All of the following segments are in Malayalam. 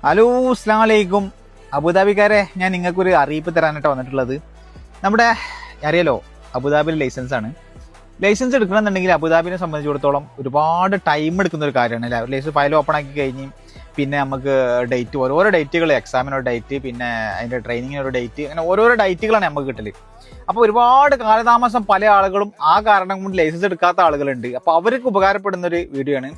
ഹലോ, അസ്സലാമു അലൈക്കും. അബുദാബിക്കാരെ, ഞാൻ നിങ്ങൾക്കൊരു അറിയിപ്പ് തരാനായിട്ട് വന്നിട്ടുള്ളത്. നമ്മുടെ അറിയാലോ, അബുദാബിയിൽ ലൈസൻസ് ആണ്. ലൈസൻസ് എടുക്കണമെന്നുണ്ടെങ്കിൽ അബുദാബിനെ സംബന്ധിച്ചിടത്തോളം ഒരുപാട് ടൈം എടുക്കുന്ന ഒരു കാര്യമാണ് അല്ലേ. ലൈസൻസ് ഫയൽ ഓപ്പൺ ആക്കി കഴിഞ്ഞ് പിന്നെ നമുക്ക് ഡേറ്റ്, ഓരോരോ ഡേറ്റുകൾ, എക്സാമിനൊരു ഡേറ്റ്, പിന്നെ അതിൻ്റെ ട്രെയിനിങ്ങിനൊരു ഡേറ്റ്, അങ്ങനെ ഓരോരോ ഡേറ്റുകളാണ് നമുക്ക് കിട്ടല്. അപ്പോൾ ഒരുപാട് കാലതാമസം പല ആളുകളും ആ കാരണം കൊണ്ട് ലൈസൻസ് എടുക്കാത്ത ആളുകളുണ്ട്. അപ്പോൾ അവർക്ക് ഉപകാരപ്പെടുന്ന ഒരു വീഡിയോ ആണ്.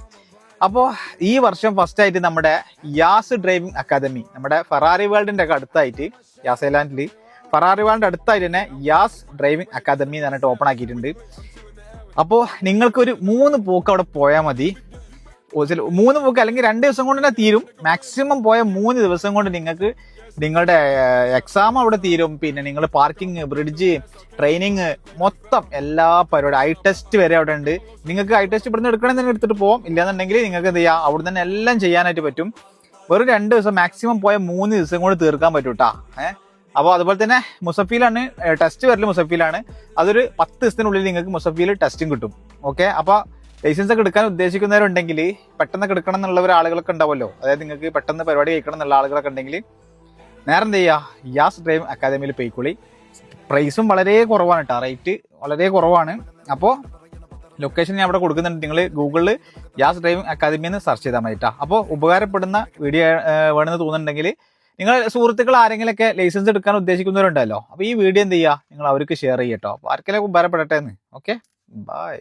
അപ്പോൾ ഈ വർഷം ഫസ്റ്റ് ആയിട്ട് നമ്മുടെ യാസ് ഡ്രൈവിംഗ് അക്കാദമി, നമ്മുടെ ഫെറാറി വേൾഡിന്റെ ഒക്കെ അടുത്തായിട്ട്, യാസ് ഐലാൻഡിൽ ഫെറാറി വേൾഡിന്റെ അടുത്തായിട്ട് തന്നെ യാസ് ഡ്രൈവിംഗ് അക്കാദമി എന്ന് പറഞ്ഞിട്ട് ഓപ്പൺ ആക്കിയിട്ടുണ്ട്. അപ്പോൾ നിങ്ങൾക്കൊരു 3 പോക്ക് അവിടെ പോയാൽ മതി. 3 പോക്ക് അല്ലെങ്കിൽ 2 ദിവസം കൊണ്ട് തന്നെ തീരും. മാക്സിമം പോയ 3 ദിവസം കൊണ്ട് നിങ്ങൾക്ക് നിങ്ങളുടെ എക്സാം അവിടെ തീരും. പിന്നെ നിങ്ങൾ പാർക്കിംഗ്, ബ്രിഡ്ജ്, ട്രെയിനിങ്, മൊത്തം എല്ലാ പരിപാടി, ഐ ടെസ്റ്റ് വരെ അവിടെ ഉണ്ട്. നിങ്ങൾക്ക് ഐ ടെസ്റ്റ് ഇവിടുന്ന് എടുക്കണമെന്ന് എടുത്തിട്ട് പോകാം. ഇല്ലാന്നുണ്ടെങ്കിൽ നിങ്ങൾക്ക് എന്ത് ചെയ്യാം, അവിടെ തന്നെ എല്ലാം ചെയ്യാനായിട്ട് പറ്റും. വെറും 2 ദിവസം, മാക്സിമം പോയ 3 ദിവസം കൊണ്ട് തീർക്കാൻ പറ്റും കേട്ടാ. അപ്പോൾ അതുപോലെ തന്നെ മുസഫിലാണ് ടെസ്റ്റ് വരല്. മുസഫിലാണ് അതൊരു 10 ദിവസത്തിനുള്ളിൽ നിങ്ങൾക്ക് മുസഫിൽ ടെസ്റ്റും കിട്ടും. ഓക്കെ, അപ്പോൾ ലൈസൻസ് ഒക്കെ എടുക്കാൻ ഉദ്ദേശിക്കുന്നവരുണ്ടെങ്കിൽ, പെട്ടെന്നൊക്കെ എടുക്കണം എന്നുള്ള ആളുകളൊക്കെ ഉണ്ടാവുമല്ലോ, അതായത് നിങ്ങൾക്ക് പെട്ടെന്ന് പരിപാടി കഴിക്കണം എന്നുള്ള ആളുകളൊക്കെ ഉണ്ടെങ്കിൽ നേരെ എന്ത് ചെയ്യുക, യാസ് ഡ്രൈവിംഗ് അക്കാദമിയിൽ പോയിക്കോളി. പ്രൈസും വളരെ കുറവാണ് കേട്ടോ, റേറ്റ് വളരെ കുറവാണ്. അപ്പോൾ ലൊക്കേഷൻ ഞാൻ അവിടെ കൊടുക്കുന്നുണ്ട്. നിങ്ങൾ ഗൂഗിളിൽ യാസ് ഡ്രൈവിംഗ് അക്കാദമി എന്ന് സെർച്ച് ചെയ്താൽ മതി കേട്ടോ. അപ്പോൾ ഉപകാരപ്പെടുന്ന വീഡിയോ വേണമെന്ന് തോന്നുന്നുണ്ടെങ്കിൽ നിങ്ങൾ സുഹൃത്തുക്കൾ ആരെങ്കിലൊക്കെ ലൈസൻസ് എടുക്കാൻ ഉദ്ദേശിക്കുന്നവരുണ്ടല്ലോ, അപ്പോൾ ഈ വീഡിയോ എന്ത് ചെയ്യുക, നിങ്ങൾ അവർക്ക് ഷെയർ ചെയ്യട്ടോ. അപ്പോൾ ആർക്കെങ്കിലും ഉപകാരപ്പെടട്ടെ എന്ന്. Okay, by.